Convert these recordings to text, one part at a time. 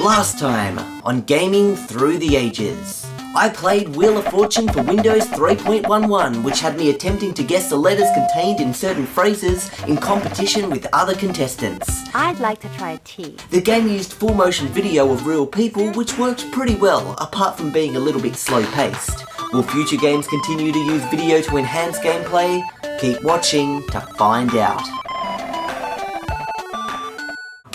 Last time on Gaming Through the Ages, I played Wheel of Fortune for Windows 3.11, which had me attempting to guess the letters contained in certain phrases in competition with other contestants. I'd like to try a T. The game used full motion video of real people, which worked pretty well, apart from being a little bit slow paced. Will future games continue to use video to enhance gameplay? Keep watching to find out.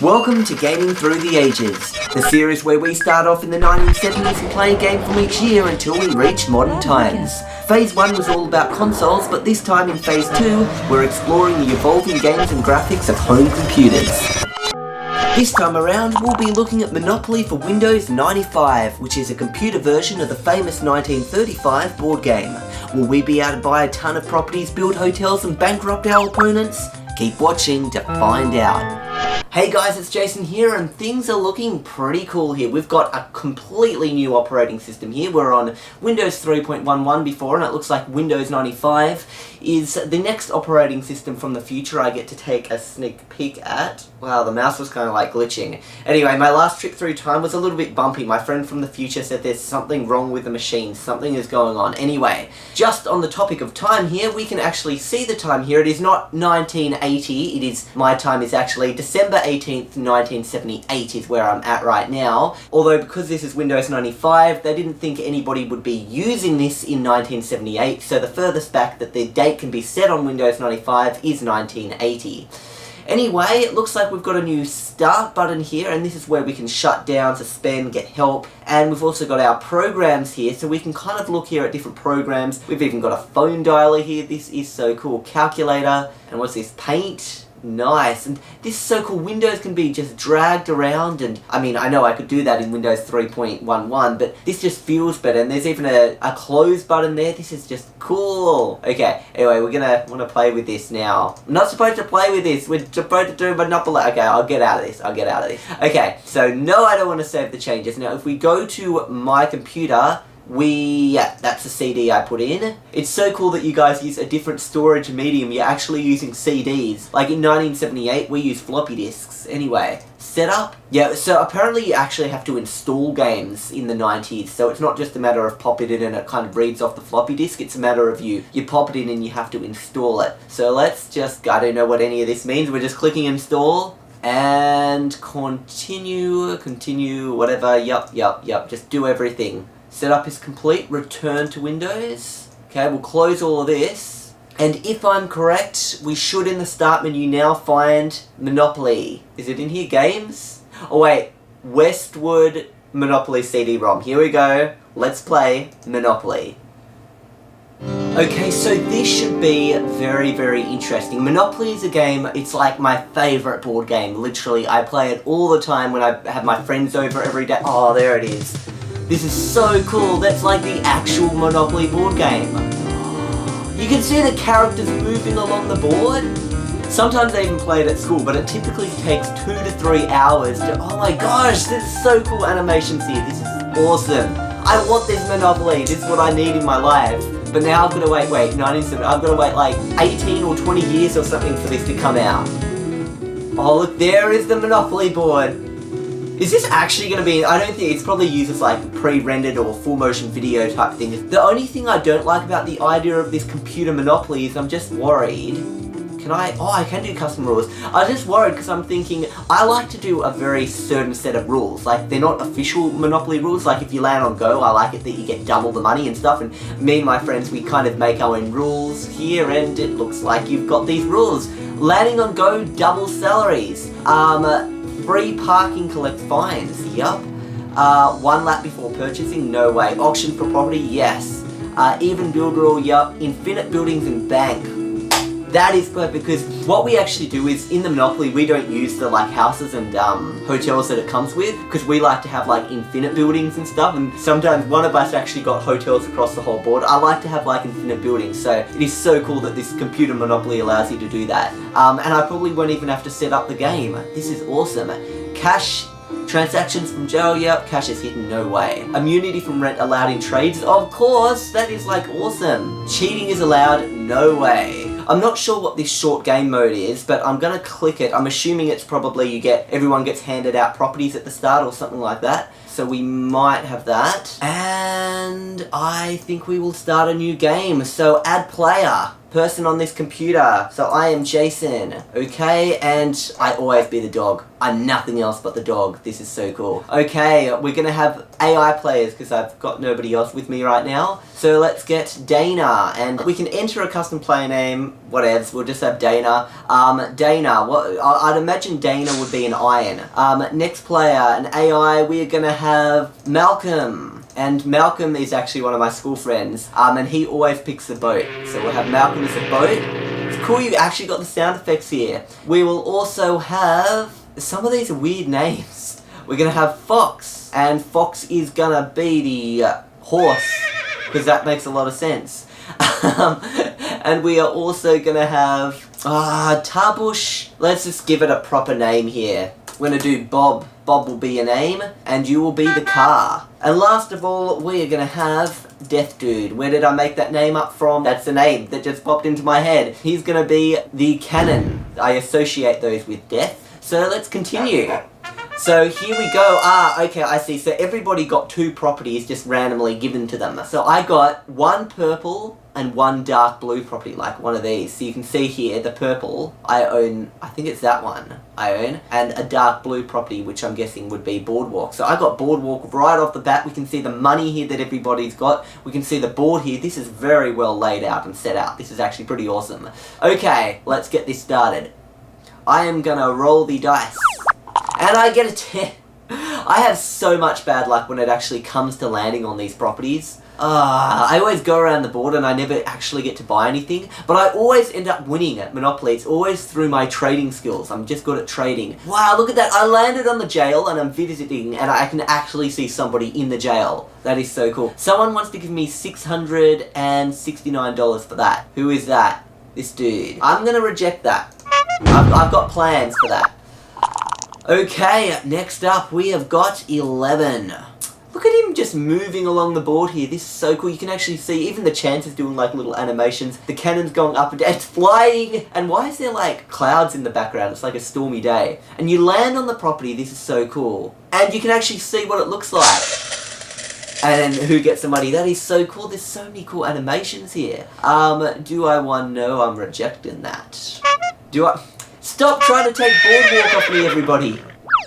Welcome to Gaming Through the Ages, the series where we start off in the 1970s and play a game from each year until we reach modern times. Phase 1 was all about consoles, but this time in Phase 2, we're exploring the evolving games and graphics of home computers. This time around, we'll be looking at Monopoly for Windows 95, which is a computer version of the famous 1935 board game. Will we be able to buy a ton of properties, build hotels and bankrupt our opponents? Keep watching to find out. Hey guys, it's Jason here, and things are looking pretty cool here. We've got a completely new operating system here. We're on Windows 3.11 before, and it looks like Windows 95 is the next operating system from the future I get to take a sneak peek at. Wow, the mouse was kind of like glitching. Anyway, my last trip through time was a little bit bumpy. My friend from the future said there's something wrong with the machine. Something is going on. Anyway, just on the topic of time here, we can actually see the time here. It is not 1980. It is, my time is actually December 18th, 1978 is where I'm at right now. Although because this is Windows 95, they didn't think anybody would be using this in 1978, so the furthest back that the date can be set on Windows 95 is 1980. Anyway, it looks like we've got a new start button here, and this is where we can shut down, suspend, get help, and we've also got our programs here, so we can kind of look here at different programs. We've even got a phone dialer here. This is so cool. Calculator, and what's this? Paint. Nice, and this is so cool. Windows can be just dragged around, and I mean, I know I could do that in Windows 3.11, but this just feels better, and there's even a close button there. This is just cool. Okay, anyway, we're gonna want to play with this now. I'm not supposed to play with this. We're supposed to do Monopoly. Okay, I'll get out of this. Okay, so no, I don't want to save the changes. Now, if we go to my computer, yeah, that's the CD I put in. It's so cool that you guys use a different storage medium. You're actually using CDs. Like in 1978, we used floppy disks. Anyway, setup. Yeah, so apparently you actually have to install games in the 90s. So it's not just a matter of pop it in and it kind of reads off the floppy disk. It's a matter of you pop it in and you have to install it. So let's just, I don't know what any of this means. We're just clicking install. And continue, whatever. Yup. Just do everything. Setup is complete, return to Windows. Okay, we'll close all of this. And if I'm correct, we should in the start menu now find Monopoly. Is it in here? Games? Oh wait, Westwood Monopoly CD-ROM. Here we go. Let's play Monopoly. Okay, so this should be very, very interesting. Monopoly is a game, it's like my favourite board game. Literally, I play it all the time when I have my friends over every day. Oh, there it is. This is so cool. That's like the actual Monopoly board game. You can see the characters moving along the board. Sometimes I even play it at school, but it typically takes 2 to 3 hours to... Oh my gosh, this is so cool. Animations here. This is awesome. I want this Monopoly. This is what I need in my life. But now I've got to wait, 1970. I've got to wait like 18 or 20 years or something for this to come out. Oh look, there is the Monopoly board. Is this actually going to be... I don't think it's probably used as like pre-rendered or full motion video type thing. The only thing I don't like about the idea of this computer Monopoly is I'm just worried. Can I... Oh, I can do custom rules. I'm just worried because I'm thinking I like to do a very certain set of rules. Like, they're not official Monopoly rules. Like, if you land on Go, I like it that you get double the money and stuff. And me and my friends, we kind of make our own rules here, and it looks like you've got these rules. Landing on Go, double salaries. Free parking, collect fines, yup. 1 lap before purchasing, no way. Auction for property, yes. Even build rule, yup. Infinite buildings and bank. That is perfect, because what we actually do is, in the Monopoly, we don't use the like houses and hotels that it comes with, because we like to have like infinite buildings and stuff, and sometimes one of us actually got hotels across the whole board. I like to have like infinite buildings, so it is so cool that this computer Monopoly allows you to do that. And I probably won't even have to set up the game. This is awesome. Cash transactions from jail, yep. Cash is hidden, no way. Immunity from rent allowed in trades, of course. That is like awesome. Cheating is allowed, no way. I'm not sure what this short game mode is, but I'm gonna click it. I'm assuming it's probably everyone gets handed out properties at the start or something like that. So we might have that. And I think we will start a new game. So add player. Person on this computer. So I am Jason, okay? And I always be the dog. I'm nothing else but the dog. This is so cool. Okay, we're gonna have AI players because I've got nobody else with me right now. So let's get Dana, and we can enter a custom player name, whatevs, we'll just have Dana. Dana, I'd imagine Dana would be an iron. Next player, an AI, we're gonna have Malcolm. And Malcolm is actually one of my school friends, and he always picks the boat. So we'll have Malcolm as a boat. It's cool you actually got the sound effects here. We will also have, some of these are weird names. We're going to have Fox, and Fox is going to be the horse, because that makes a lot of sense. And we are also going to have, Tarbush. Let's just give it a proper name here. We're going to do Bob. Bob will be your name, and you will be the car. And last of all, we are going to have Death Dude. Where did I make that name up from? That's the name that just popped into my head. He's going to be the cannon. I associate those with death. So let's continue. So here we go. Okay, I see. So everybody got 2 properties just randomly given to them. So I got 1 purple and 1 dark blue property, like one of these. So you can see here, the purple, I own, I think it's that one I own, and a dark blue property, which I'm guessing would be Boardwalk. So I got Boardwalk right off the bat. We can see the money here that everybody's got. We can see the board here. This is very well laid out and set out. This is actually pretty awesome. Okay, let's get this started. I am gonna roll the dice. And I get a 10. I have so much bad luck when it actually comes to landing on these properties. I always go around the board and I never actually get to buy anything, but I always end up winning at Monopoly. It's always through my trading skills. I'm just good at trading. Wow, look at that. I landed on the jail and I'm visiting and I can actually see somebody in the jail. That is so cool. Someone wants to give me $669 for that. Who is that? This dude. I'm gonna reject that. I've got plans for that. Okay, next up we have got 11. Look at him just moving along the board here. This is so cool. You can actually see even the chances doing like little animations. The cannon's going up and down. It's flying. And why is there like clouds in the background? It's like a stormy day. And you land on the property. This is so cool. And you can actually see what it looks like. And who gets the money? That is so cool. There's so many cool animations here. Do I want? No, I'm rejecting that. Do I? Stop trying to take Boardwalk off me, everybody.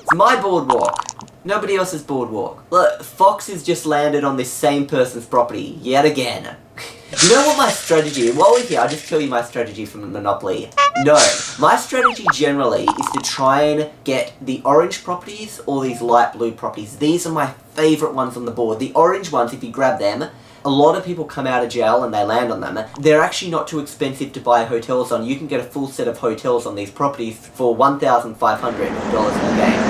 It's my Boardwalk. Nobody else's Boardwalk. Look, Fox has just landed on this same person's property, yet again. You know what my strategy is? While we're here, I'll just tell you my strategy from Monopoly. No, my strategy generally is to try and get the orange properties or these light blue properties. These are my favourite ones on the board. The orange ones, if you grab them, a lot of people come out of jail and they land on them. They're actually not too expensive to buy hotels on. You can get a full set of hotels on these properties for $1,500 in the game.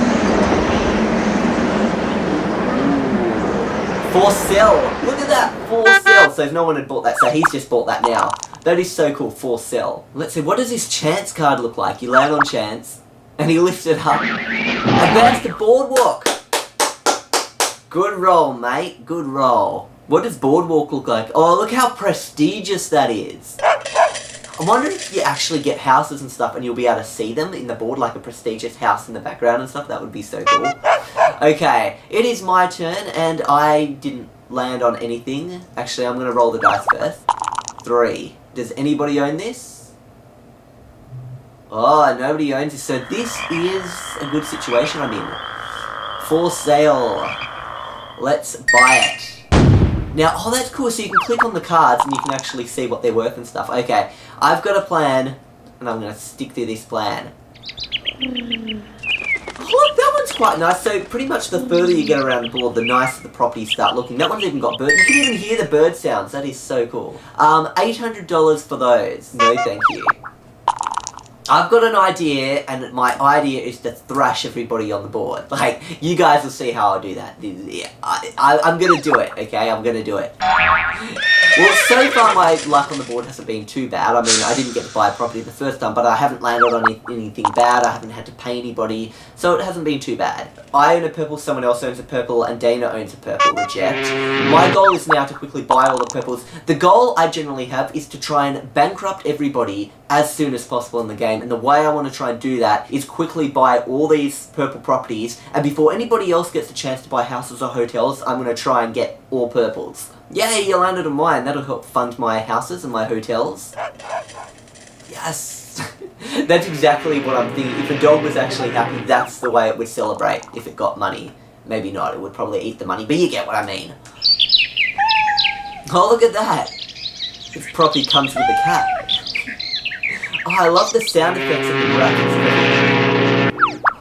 For sale! Look at that! For sale! So if no one had bought that, so he's just bought that now. That is so cool, for sale. Let's see, what does this chance card look like? You land on chance, and he lifts it up. Advance the Boardwalk! Good roll, mate. Good roll. What does Boardwalk look like? Oh, look how prestigious that is. I'm wondering if you actually get houses and stuff and you'll be able to see them in the board, like a prestigious house in the background and stuff. That would be so cool. Okay, it is my turn and I didn't land on anything. Actually, I'm going to roll the dice first. 3. Does anybody own this? Oh, nobody owns this. So this is a good situation I'm in. For sale. Let's buy it. Now, oh, that's cool. So you can click on the cards and you can actually see what they're worth and stuff. Okay, I've got a plan, and I'm going to stick to this plan. Oh, look, that one's quite nice. So pretty much the further you get around the board, the nicer the properties start looking. That one's even got birds. You can even hear the bird sounds. That is so cool. $800 for those. No, thank you. I've got an idea, and my idea is to thrash everybody on the board. Like, you guys will see how I'll do that. Yeah, I'm gonna do it, okay? I'm gonna do it. Well, so far my luck on the board hasn't been too bad. I mean, I didn't get to buy a property the first time, but I haven't landed on anything bad. I haven't had to pay anybody, so it hasn't been too bad. I own a purple, someone else owns a purple, and Dana owns a purple. Reject. My goal is now to quickly buy all the purples. The goal I generally have is to try and bankrupt everybody as soon as possible in the game, and the way I want to try and do that is quickly buy all these purple properties, and before anybody else gets a chance to buy houses or hotels, I'm going to try and get all purples. Yay, you landed on mine. That'll help fund my houses and my hotels. Yes! That's exactly what I'm thinking. If a dog was actually happy, that's the way it would celebrate if it got money. Maybe not, it would probably eat the money, but you get what I mean. Oh, look at that! This property comes with a cat. Oh, I love the sound effects of the graphics.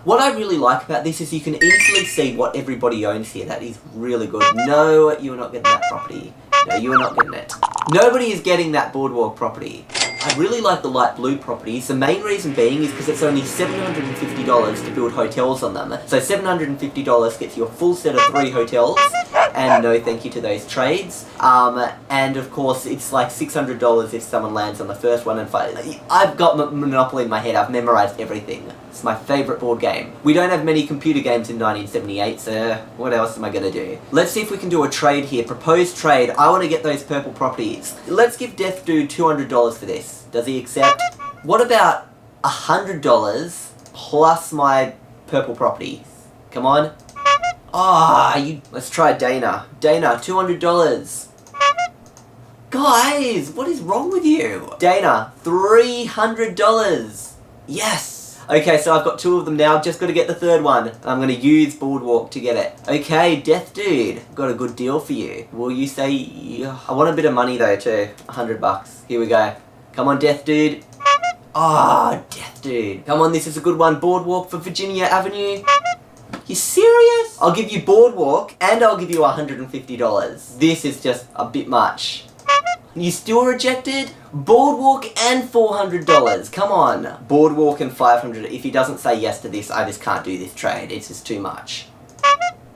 What I really like about this is you can easily see what everybody owns here. That is really good. No, you are not getting that property. No, you are not getting it. Nobody is getting that boardwalk property. I really like the light blue properties. The main reason being is because it's only $750 to build hotels on them. So $750 gets you a full set of 3 hotels. And no thank you to those trades. And of course, it's like $600 if someone lands on the first one and I've got Monopoly in my head. I've memorized everything. It's my favourite board game. We don't have many computer games in 1978, so what else am I going to do? Let's see if we can do a trade here. Proposed trade. I want to get those purple properties. Let's give Death Dude $200 for this. Does he accept? What about $100 plus my purple property? Come on. Let's try Dana. Dana, $200. Guys, what is wrong with you? Dana, $300. Yes. Okay, so I've got 2 of them now. I've just got to get the 3rd one. I'm going to use Boardwalk to get it. Okay, Death Dude, got a good deal for you. Will you say... I want a bit of money though too. $100. Here we go. Come on, Death Dude. Death Dude. Come on, this is a good one. Boardwalk for Virginia Avenue. You serious? I'll give you Boardwalk and I'll give you $150. This is just a bit much. You still rejected? Boardwalk and $400. Come on. Boardwalk and $500. If he doesn't say yes to this, I just can't do this trade. It's just too much.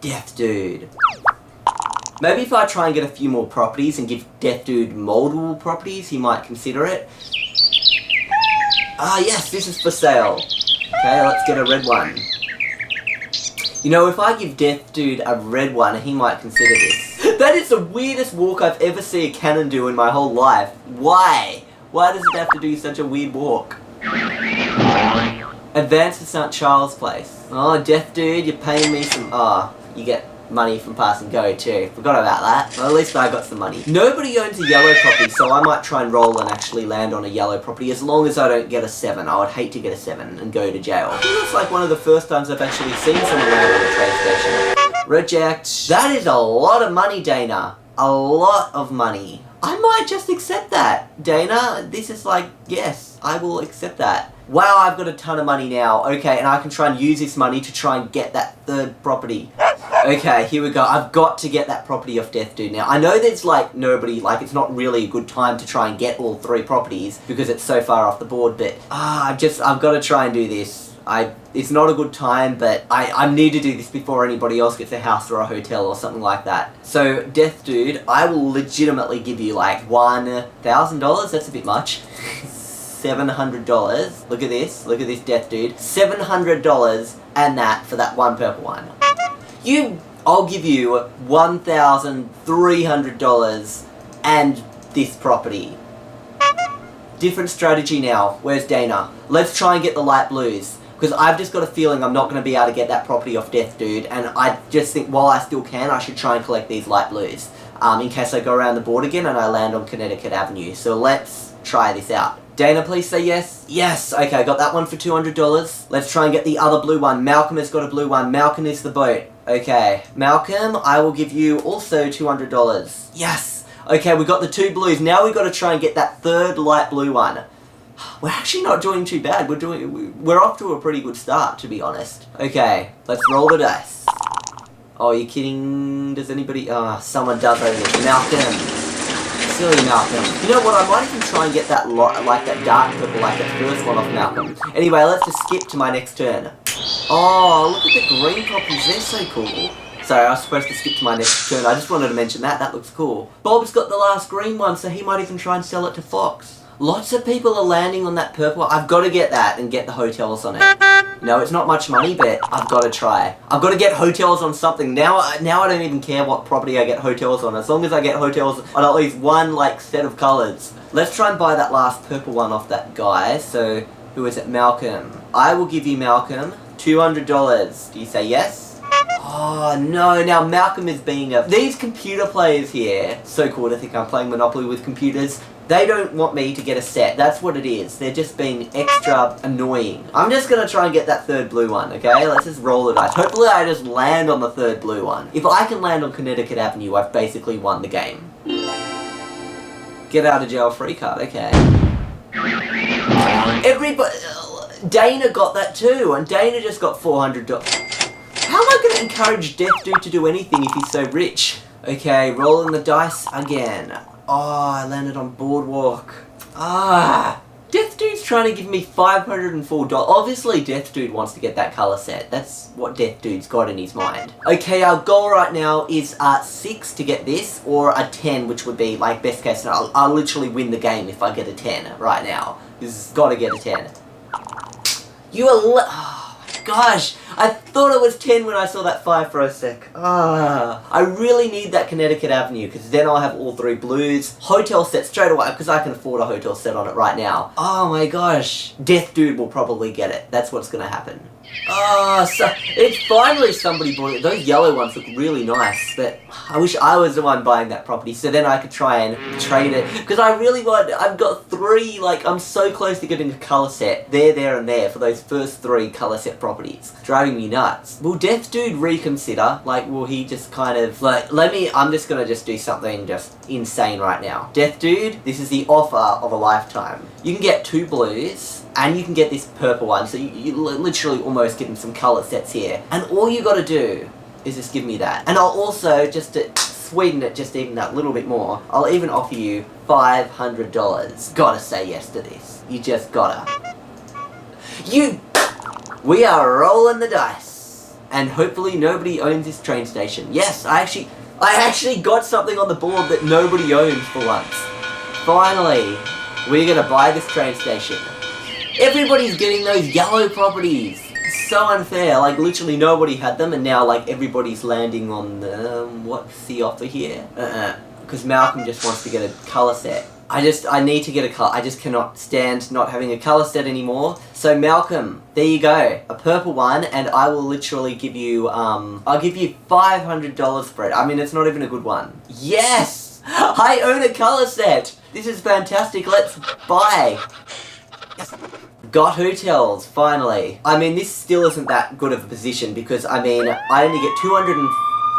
Death Dude. Maybe if I try and get a few more properties and give Death Dude multiple properties, he might consider it. Yes, this is for sale. Okay, let's get a red one. You know, if I give Death Dude a red one, he might consider this. That is the weirdest walk I've ever seen a cannon do in my whole life. Why? Why does it have to do such a weird walk? Advance to St. Charles Place. Oh, Death Dude, you're paying me some... you get money from Pass and Go too. Forgot about that. Well, at least I got some money. Nobody owns a yellow property, so I might try and roll and actually land on a yellow property as long as I don't get a 7. I would hate to get a 7 and go to jail. I think it's like one of the first times I've actually seen someone land on a train station. Reject. That is a lot of money, Dana. A lot of money. I might just accept that. Dana, this is like, yes, I will accept that. Wow, I've got a ton of money now. Okay, and I can try and use this money to try and get that 3rd property. Okay, here we go. I've got to get that property off Death Dude now. I know there's like nobody, like it's not really a good time to try and get all 3 properties because it's so far off the board, but I've got to try and do this. It's not a good time, but I need to do this before anybody else gets a house or a hotel or something like that. So, Death Dude, I will legitimately give you like $1,000. That's a bit much. $700. Look at this, Death Dude. $700 and that for that one purple one. I'll give you $1,300 and this property. Different strategy now. Where's Dana? Let's try and get the light blues. Because I've just got a feeling I'm not going to be able to get that property off Death Dude, and I just think while I still can, I should try and collect these light blues. In case I go around the board again and I land on Connecticut Avenue. So let's try this out. Dana, please say yes. Yes! Okay, I got that one for $200. Let's try and get the other blue one. Malcolm has got a blue one. Malcolm is the boat. Okay, Malcolm, I will give you also $200. Yes! Okay, we got the 2 blues. Now we've got to try and get that 3rd light blue one. We're actually not doing too bad. We're off to a pretty good start, to be honest. Okay, let's roll the dice. Oh, you kidding? Does anybody... someone does own this. Malcolm. Silly Malcolm. You know what? I might even try and get that like that dark purple, like that first one off Malcolm. Anyway, let's just skip to my next turn. Oh, look at the green properties. They're so cool. Sorry, I was supposed to skip to my next turn. I just wanted to mention that. That looks cool. Bob's got the last green one, so he might even try and sell it to Fox. Lots of people are landing on that purple. I've got to get that and get the hotels on it. No, it's not much money, but I've got to try. I've got to get hotels on something. Now I don't even care what property I get hotels on. As long as I get hotels on at least one, like, set of colours. Let's try and buy that last purple one off that guy. So, who is it? Malcolm. I will give you, Malcolm, $200. Do you say yes? Oh, no. Now, Malcolm is being a... These computer players here, so cool to think I'm playing Monopoly with computers. They don't want me to get a set. That's what it is. They're just being extra annoying. I'm just going to try and get that third blue one, okay? Let's just roll the dice. Hopefully I just land on the third blue one. If I can land on Connecticut Avenue, I've basically won the game. Get out of jail free card, okay. Everybody... Dana got that too, and Dana just got $400. How am I going to encourage Death Dude to do anything if he's so rich? Okay, rolling the dice again. Oh, I landed on Boardwalk. Death Dude's trying to give me $504. Obviously, Death Dude wants to get that colour set. That's what Death Dude's got in his mind. Okay, our goal right now is 6 to get this, or a 10, which would be, like, best case scenario. I'll literally win the game if I get a 10 right now. This has got to get a 10. You are... Oh, my gosh. I thought it was 10 when I saw that 5 for a sec. I really need that Connecticut Avenue, because then I'll have all 3 blues. Hotel set straight away, because I can afford a hotel set on it right now. Oh my gosh. Death Dude will probably get it. That's what's going to happen. So it's finally somebody bought it. Those yellow ones look really nice, but I wish I was the one buying that property, so then I could try and trade it. Because I really want... I've got 3, like, I'm so close to getting a colour set. There, and there for those first 3 colour set properties. Driving me nuts. Will Death Dude reconsider? Like, will he just kind of... Like, I'm just gonna just do something just insane right now. Death Dude, this is the offer of a lifetime. You can get 2 blues, and you can get this purple one, so you literally almost getting some colour sets here. And all you gotta do is just give me that. And I'll also, just to sweeten it just even that little bit more, I'll even offer you $500. Gotta say yes to this. You just gotta. We are rolling the dice. And hopefully nobody owns this train station. Yes, I actually got something on the board that nobody owns for once. Finally, we're gonna buy this train station. Everybody's getting those yellow properties. It's so unfair. Like, literally nobody had them, and now, like, everybody's landing on the... what's the offer here? Because Malcolm just wants to get a colour set. I need to get a colour. I just cannot stand not having a colour set anymore. So, Malcolm, there you go. A purple one, and I will literally give you, I'll give you $500 for it. I mean, it's not even a good one. Yes! I own a colour set! This is fantastic. Let's buy. Yes. Got hotels, finally. I mean, this still isn't that good of a position because, I mean, I only get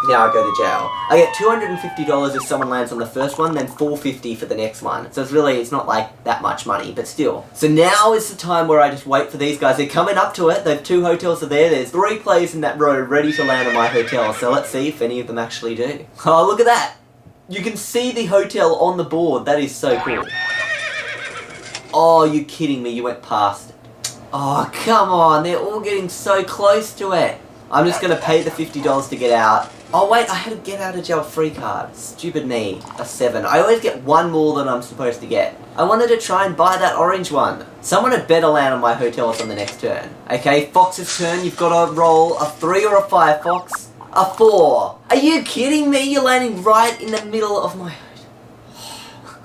now I go to jail. I get $250 if someone lands on the first one, then $450 for the next one. So it's not like that much money, but still. So now is the time where I just wait for these guys. They're coming up to it. They've 2 hotels are there. There's 3 players in that row ready to land on my hotel. So let's see if any of them actually do. Oh, look at that. You can see the hotel on the board. That is so cool. Oh, you're kidding me. You went past it. Oh, come on. They're all getting so close to it. I'm just going to pay the $50 to get out. Oh, wait. I had a get out of jail free card. Stupid me. A 7. I always get 1 more than I'm supposed to get. I wanted to try and buy that orange one. Someone had better land on my hotels on the next turn. Okay, Fox's turn. You've got to roll a 3 or a 5, Fox. A 4. Are you kidding me? You're landing right in the middle of my...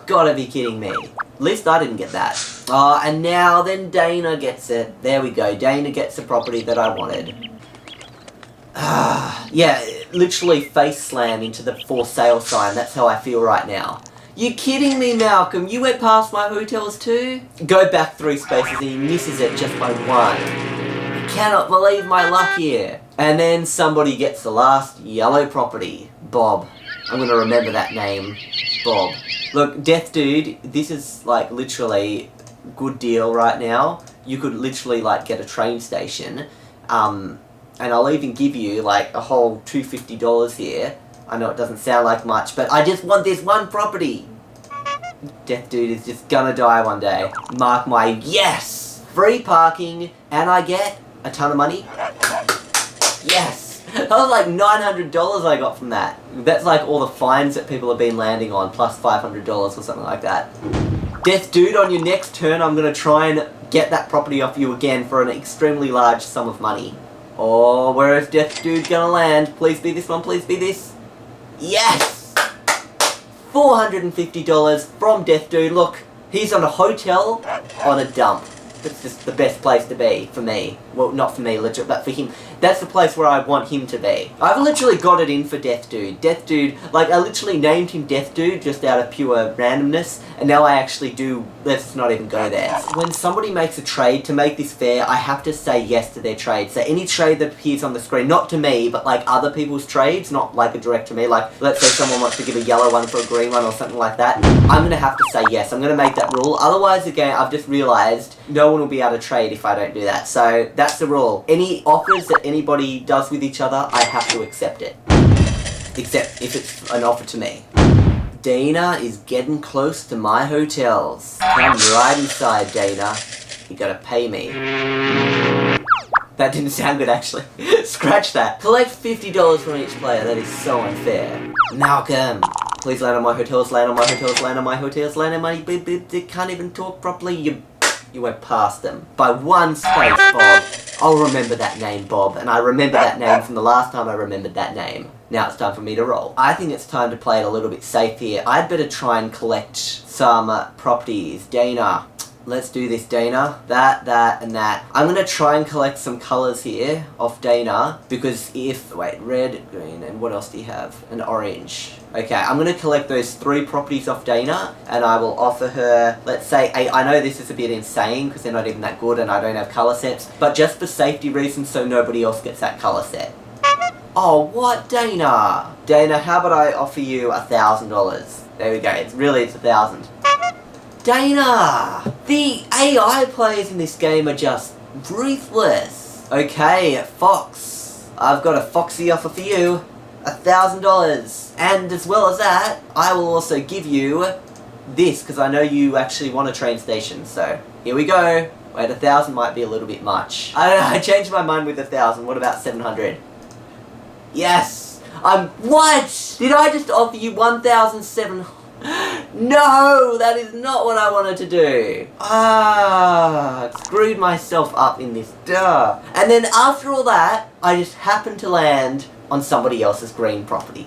Gotta be kidding me. At least I didn't get that. Oh, and now then Dana gets it. There we go. Dana gets the property that I wanted. Yeah, literally face slam into the for sale sign. That's how I feel right now. You kidding me, Malcolm? You went past my hotels too? Go back 3 spaces and he misses it just by 1. I cannot believe my luck here. And then somebody gets the last yellow property. Bob. I'm going to remember that name. Bob. Look, Death Dude, this is like literally good deal right now. You could literally like get a train station. And I'll even give you like a whole $250 here. I know it doesn't sound like much, but I just want this one property. Death Dude is just gonna die one day. Mark my... Yes! Free parking, and I get a ton of money. Yes! That was like $900 I got from that. That's like all the fines that people have been landing on, plus $500 or something like that. Death Dude, on your next turn, I'm going to try and get that property off you again for an extremely large sum of money. Oh, where is Death Dude going to land? Please be this one, please be this. Yes! $450 from Death Dude. Look, he's on a hotel on a dump. That's just the best place to be for me. Well, not for me, legit, but for him. That's the place where I want him to be. I've literally got it in for Death Dude. Death Dude, like, I literally named him Death Dude just out of pure randomness, and now I actually do. Let's not even go there. When somebody makes a trade, to make this fair, I have to say yes to their trade. So any trade that appears on the screen, not to me, but like other people's trades, not like a direct to me, like let's say someone wants to give a yellow one for a green one or something like that, I'm going to have to say yes. I'm going to make that rule. Otherwise, again, I've just realised no one will be able to trade if I don't do that. So that's the rule. Any offers that anybody does with each other, I have to accept it. Except if it's an offer to me. Dana is getting close to my hotels. Come right inside, Dana. You gotta pay me. That didn't sound good, actually. Scratch that. Collect $50 from each player. That is so unfair. Malcolm, please land on my hotels, land on my hotels, land on my hotels, land on my... They can't even talk properly. You went past them. By one space, Bob. I'll remember that name, Bob. And I remember that name from the last time I remembered that name. Now it's time for me to roll. I think it's time to play it a little bit safe here. I'd better try and collect some properties. Dana. Let's do this, Dana. That, and that. I'm going to try and collect some colours here off Dana. Because if... Wait, red, green, and what else do you have? An orange. Okay, I'm going to collect those 3 properties off Dana. And I will offer her, let's say, I know this is a bit insane because they're not even that good and I don't have colour sets. But just for safety reasons so nobody else gets that colour set. Oh, what? Dana! Dana, how about I offer you $1,000? There we go. It's 1,000. Dana! The AI players in this game are just ruthless. Okay, Fox. I've got a foxy offer for you. $1,000. And as well as that, I will also give you this, because I know you actually want a train station. So, here we go. Wait, 1,000 might be a little bit much. I don't know, I changed my mind with 1,000. What about 700? Yes! What? Did I just offer you 1,700? No! That is not what I wanted to do. I screwed myself up in this. Duh. And then after all that, I just happened to land on somebody else's green property.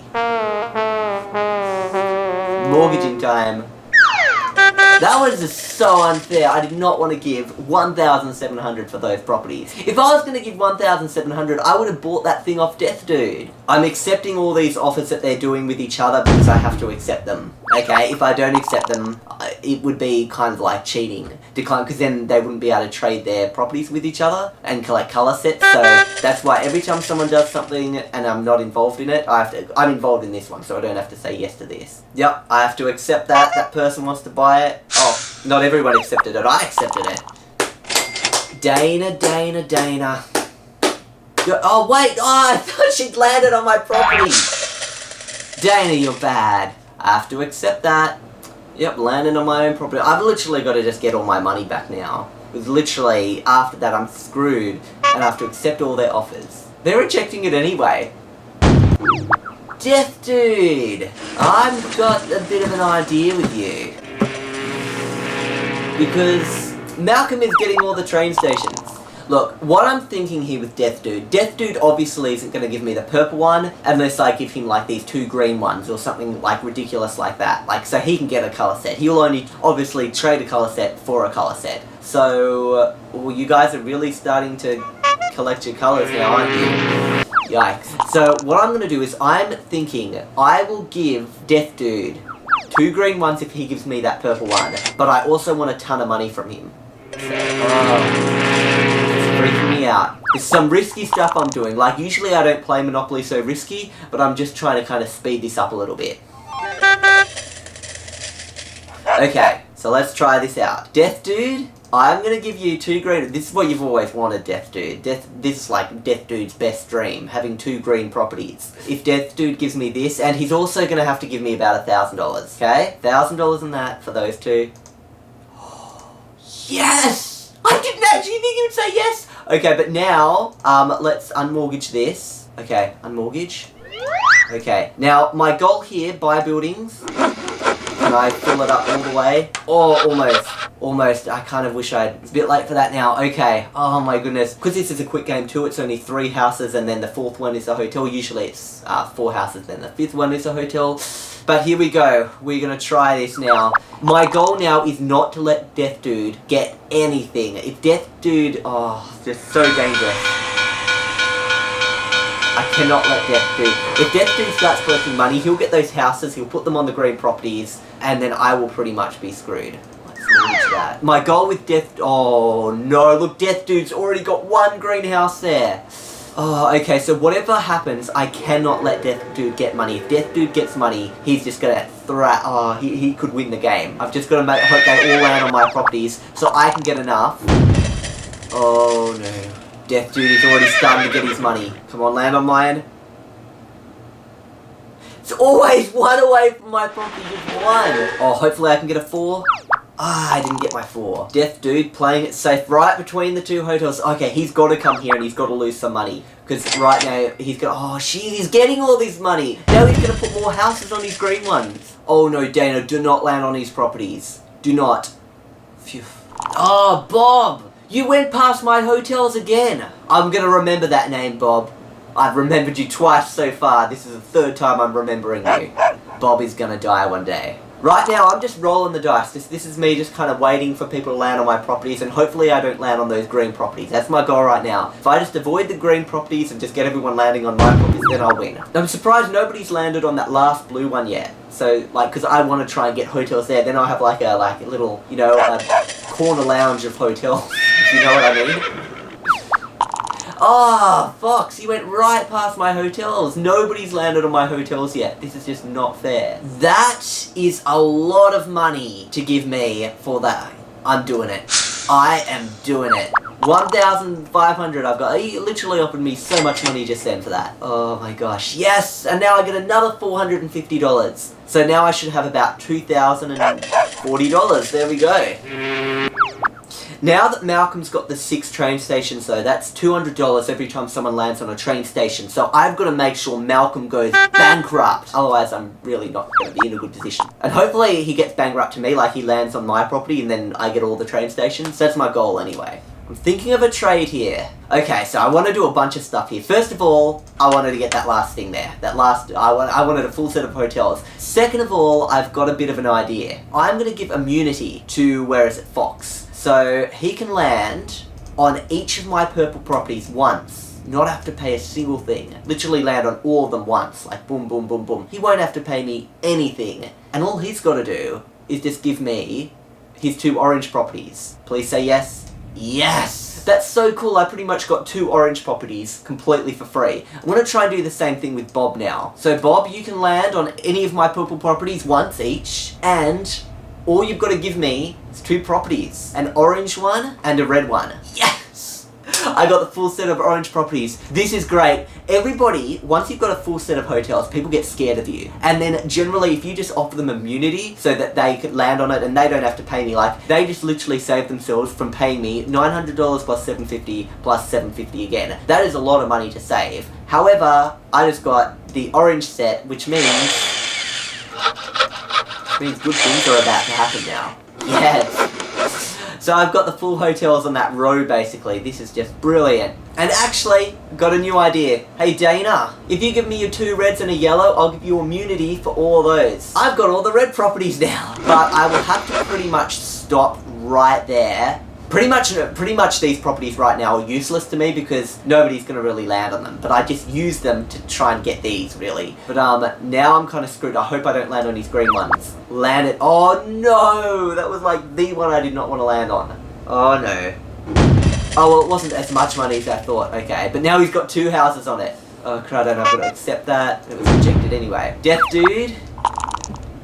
Mortgaging time. That was just so unfair. I did not want to give 1,700 for those properties. If I was going to give 1,700, I would have bought that thing off Death Dude. I'm accepting all these offers that they're doing with each other because I have to accept them. Okay, if I don't accept them, it would be kind of like cheating. Because then they wouldn't be able to trade their properties with each other and collect colour sets. So that's why every time someone does something and I'm not involved in it, I'm involved in this one, so I don't have to say yes to this. Yep, I have to accept that. That person wants to buy it. Oh, not everyone accepted it. I accepted it. Dana. Oh, wait. Oh, I thought she'd landed on my property. Dana, you're bad. I have to accept that. Yep, landed on my own property. I've literally got to just get all my money back now. Because literally, after that, I'm screwed. And I have to accept all their offers. They're rejecting it anyway. Death Dude. I've got a bit of an idea with you. Because Malcolm is getting all the train stations. Look, what I'm thinking here with Death Dude obviously isn't going to give me the purple one unless I give him like these 2 green ones or something like ridiculous like that. Like, so he can get a colour set. He'll only obviously trade a colour set for a colour set. So, well, you guys are really starting to collect your colours now, aren't you? Yikes. So, what I'm going to do is I'm thinking I will give Death Dude 2 green ones if he gives me that purple one. But I also want a ton of money from him. So, freaking me out. There's some risky stuff I'm doing. Like, usually I don't play Monopoly so risky, but I'm just trying to kind of speed this up a little bit. Okay, so let's try this out. Death Dude, I'm going to give you 2 green... This is what you've always wanted, Death Dude. This is like Death Dude's best dream, having 2 green properties. If Death Dude gives me this, and he's also going to have to give me about $1,000, okay? $1,000 in that for those 2. Yes! I didn't actually think he would say yes! Okay, but now, let's unmortgage this. Okay, unmortgage. Okay, now my goal here, buy buildings. Can I fill it up all the way? Oh, almost. I kind of wish it's a bit late for that now. Okay, oh my goodness. Because this is a quick game too, it's only 3 houses and then the 4th one is a hotel. Usually it's 4 houses, then the 5th one is a hotel. But here we go. We're going to try this now. My goal now is not to let Death Dude get anything. If Death Dude... Oh, it's just so dangerous. I cannot let Death Dude... If Death Dude starts collecting money, he'll get those houses, he'll put them on the green properties, and then I will pretty much be screwed. Let's manage that. My goal with Death... Oh, no. Look, Death Dude's already got 1 greenhouse there. Oh, okay, so whatever happens, I cannot let Death Dude get money. If Death Dude gets money, he's just gonna he could win the game. I've just gotta hope they all land on my properties, so I can get enough. Oh no. Death Dude is already starting to get his money. Come on, land on mine. It's always 1 away from my property, just 1. Oh, hopefully I can get a 4. Ah, I didn't get my 4. Death Dude playing it safe right between the 2 hotels. Okay, he's got to come here and he's got to lose some money. Because right now, he's got... Oh, shit, he's getting all this money. Now he's going to put more houses on his green ones. Oh, no, Dana, do not land on his properties. Do not. Phew. Oh, Bob! You went past my hotels again. I'm going to remember that name, Bob. I've remembered you twice so far. This is the 3rd time I'm remembering you. Bob is going to die one day. Right now, I'm just rolling the dice. This is me just kind of waiting for people to land on my properties, and hopefully I don't land on those green properties. That's my goal right now. If I just avoid the green properties and just get everyone landing on my properties, then I'll win. I'm surprised nobody's landed on that last blue one yet. So, like, because I want to try and get hotels there. Then I'll have like a little, you know, a corner lounge of hotels, if you know what I mean. Ah, oh, Fox, he went right past my hotels. Nobody's landed on my hotels yet. This is just not fair. That is a lot of money to give me for that. I'm doing it. I am doing it. 1,500 I've got. He literally offered me so much money just then for that. Oh my gosh. Yes! And now I get another $450. So now I should have about $2,040. There we go. Now that Malcolm's got the 6 train stations though, that's $200 every time someone lands on a train station. So I've got to make sure Malcolm goes bankrupt. Otherwise I'm really not going to be in a good position. And hopefully he gets bankrupt to me, like he lands on my property and then I get all the train stations. That's my goal anyway. I'm thinking of a trade here. Okay, so I want to do a bunch of stuff here. First of all, I wanted to get that last thing there. I wanted a full set of hotels. Second of all, I've got a bit of an idea. I'm going to give immunity to, where is it, Fox. So he can land on each of my purple properties once. Not have to pay a single thing. Literally land on all of them once. Like boom, boom, boom, boom. He won't have to pay me anything. And all he's got to do is just give me his 2 orange properties. Please say yes. Yes! That's so cool. I pretty much got 2 orange properties completely for free. I'm going to try and do the same thing with Bob now. So Bob, you can land on any of my purple properties once each. And all you've got to give me is 2 properties. An orange one and a red one. Yes! I got the full set of orange properties. This is great. Everybody, once you've got a full set of hotels, people get scared of you. And then generally, if you just offer them immunity so that they could land on it and they don't have to pay me, like, they just literally save themselves from paying me $900 plus $750 plus $750 again. That is a lot of money to save. However, I just got the orange set, which means good things are about to happen now. Yes. So I've got the full hotels on that row, basically. This is just brilliant. And actually, got a new idea. Hey Dana, if you give me your 2 reds and a yellow, I'll give you immunity for all those. I've got all the red properties now. But I will have to pretty much stop right there. Pretty much these properties right now are useless to me because nobody's going to really land on them. But I just use them to try and get these, really. But now I'm kind of screwed. I hope I don't land on these green ones. Land it. Oh no! That was like the one I did not want to land on. Oh no. Oh well, it wasn't as much money as I thought. Okay, but now he's got 2 houses on it. Oh crap, I don't know if I'm going to accept that. It was rejected anyway. Death Dude,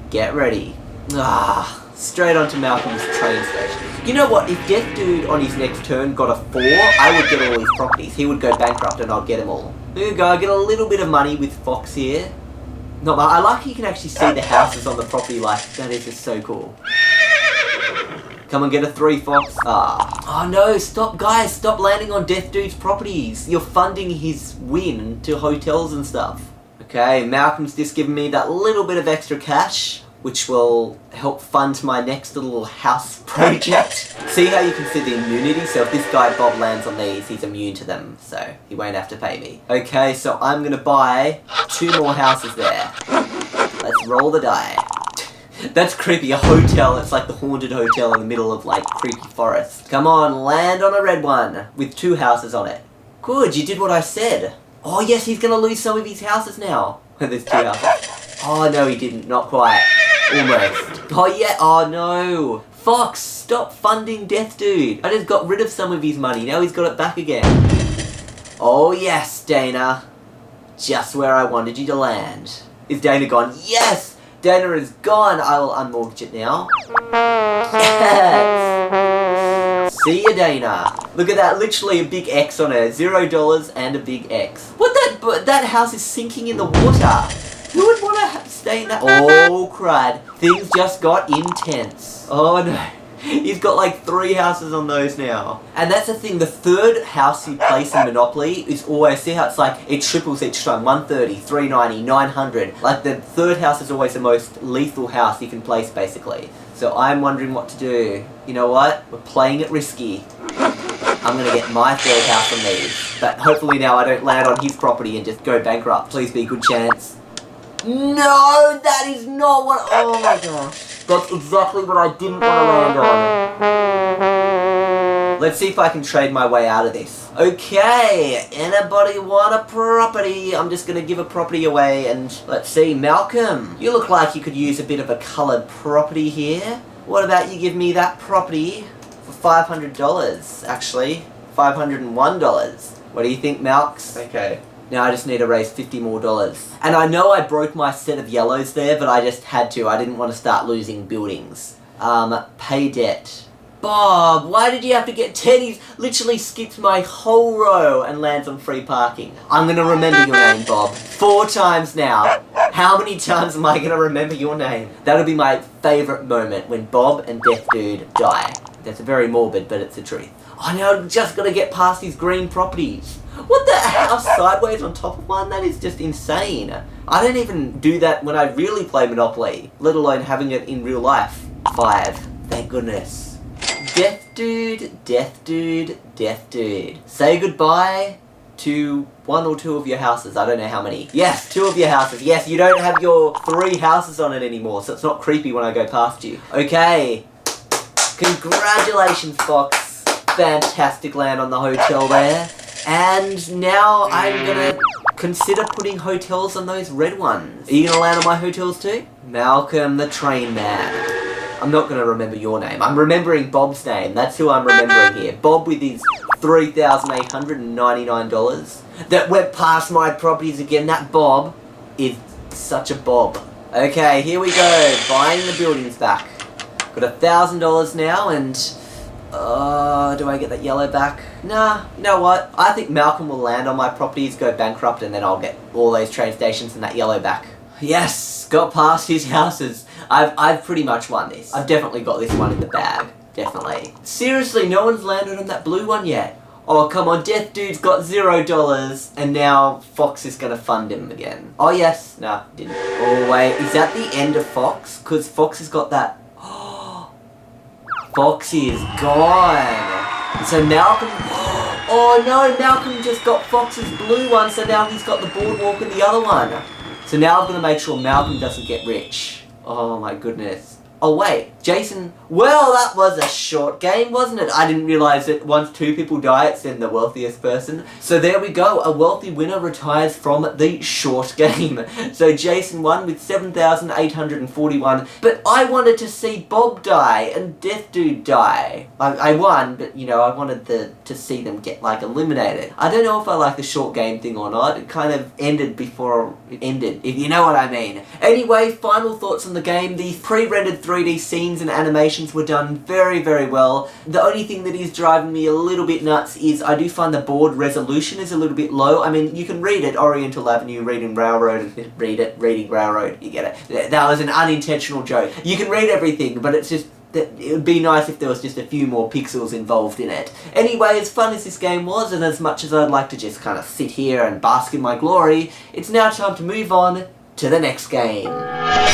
get ready. Ah. Straight onto Malcolm's train station. You know what? If Death Dude on his next turn got a 4, I would get all his properties. He would go bankrupt and I'll get them all. There you go. I get a little bit of money with Fox here. Not much. I like you can actually see the houses on the property. Like, that is just so cool. Come and get a 3, Fox. Oh no, stop guys, stop landing on Death Dude's properties. You're funding his win to hotels and stuff. Okay, Malcolm's just given me that little bit of extra cash, which will help fund my next little house project. See how you can see the immunity? So if this guy Bob lands on these, he's immune to them, so he won't have to pay me. Okay, so I'm gonna buy 2 more houses there. Let's roll the die. That's creepy, a hotel. It's like the haunted hotel in the middle of like creepy forest. Come on, land on a red one with 2 houses on it. Good, you did what I said. Oh yes, he's gonna lose some of his houses now. There's 2 houses. Oh no, he didn't, not quite. Almost. Oh yeah, oh no. Fox, stop funding Death Dude. I just got rid of some of his money, now he's got it back again. Oh yes, Dana. Just where I wanted you to land. Is Dana gone? Yes! Dana is gone. I will unmortgage it now. Yes! See ya, Dana. Look at that, literally a big X on her. $0 and a big X. What that house is sinking in the water. Who would want to stay in that? Oh, crud. Things just got intense. Oh, no. He's got like 3 houses on those now. And that's the thing, the 3rd house you place in Monopoly is always, see how it's like, it triples each time, 130, 390, 900. Like the 3rd house is always the most lethal house you can place basically. So I'm wondering what to do. You know what? We're playing it risky. I'm gonna get my 3rd house on these. But hopefully now I don't land on his property and just go bankrupt. Please be a good chance. No, that is not what, oh my gosh. That's exactly what I didn't want to land on. Let's see if I can trade my way out of this. Okay, anybody want a property? I'm just going to give a property away and let's see, Malcolm. You look like you could use a bit of a coloured property here. What about you give me that property for $500, actually. $501. What do you think, Malks? Okay. Now I just need to raise $50 more. And I know I broke my set of yellows there, but I just had to. I didn't want to start losing buildings. Pay debt. Bob, why did you have to get 10? He's literally skipped my whole row and lands on free parking. I'm going to remember your name, Bob. 4 times now. How many times am I going to remember your name? That'll be my favourite moment, when Bob and Death Dude die. That's very morbid, but it's the truth. Oh, now I've just got to get past these green properties. What the house sideways on top of one? That is just insane. I don't even do that when I really play Monopoly, let alone having it in real life. 5. Thank goodness. Death Dude, Death Dude, Death Dude. Say goodbye to 1 or 2 of your houses. I don't know how many. Yes, 2 of your houses. Yes, you don't have your 3 houses on it anymore, so it's not creepy when I go past you. Okay. Congratulations, Fox. Fantastic land on the hotel there. And now I'm gonna consider putting hotels on those red ones. Are you gonna land on my hotels too? Malcolm the Train Man. I'm not gonna remember your name. I'm remembering Bob's name. That's who I'm remembering here. Bob with his $3,899 that went past my properties again. That Bob is such a Bob. Okay, here we go. Buying the buildings back. Got $1,000 now and... do I get that yellow back? Nah, you know what? I think Malcolm will land on my properties, go bankrupt, and then I'll get all those train stations and that yellow back. Yes! Got past his houses. I've pretty much won this. I've definitely got this one in the bag. Definitely. Seriously, no one's landed on that blue one yet. Oh, come on, Death Dude's got $0, and now Fox is gonna fund him again. Oh, yes. Nah, didn't. Oh, wait. Is that the end of Fox? Because Fox has got that... Foxy is gone. So Malcolm... Oh no, Malcolm just got Fox's blue one, so now he's got the boardwalk and the other one. So now I'm going to make sure Malcolm doesn't get rich. Oh my goodness. Oh wait, Jason... Well, that was a short game, wasn't it? I didn't realise that once 2 people die, it's then the wealthiest person. So there we go, a wealthy winner retires from the short game. So Jason won with 7,841, but I wanted to see Bob die and Death Dude die. I won, but you know, I wanted to see them get like eliminated. I don't know if I like the short game thing or not. It kind of ended before it ended, if you know what I mean. Anyway, final thoughts on the game. The pre-rendered 3D scenes and animations were done very, very well. The only thing that is driving me a little bit nuts is I do find the board resolution is a little bit low. I mean, you can read it, Oriental Avenue, Reading Railroad, Reading Railroad, you get it. That was an unintentional joke. You can read everything, but it's just it would be nice if there was just a few more pixels involved in it. Anyway, as fun as this game was, and as much as I'd like to just kind of sit here and bask in my glory, it's now time to move on to the next game.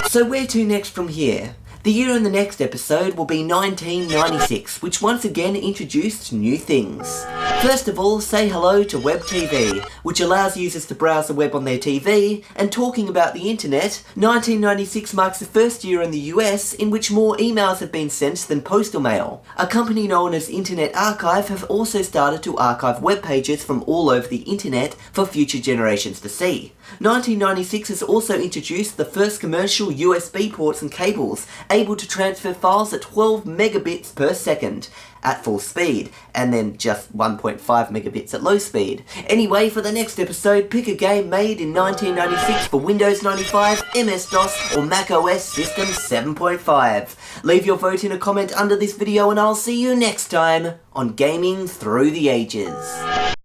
So where to next from here? The year in the next episode will be 1996, which once again introduced new things. First of all, say hello to Web TV, which allows users to browse the web on their TV, and talking about the internet, 1996 marks the first year in the US in which more emails have been sent than postal mail. A company known as Internet Archive have also started to archive web pages from all over the internet for future generations to see. 1996 has also introduced the first commercial USB ports and cables, able to transfer files at 12 megabits per second at full speed, and then just 1.5 megabits at low speed. Anyway, for the next episode, pick a game made in 1996 for Windows 95, MS-DOS, or Mac OS System 7.5. Leave your vote in a comment under this video, and I'll see you next time on Gaming Through the Ages.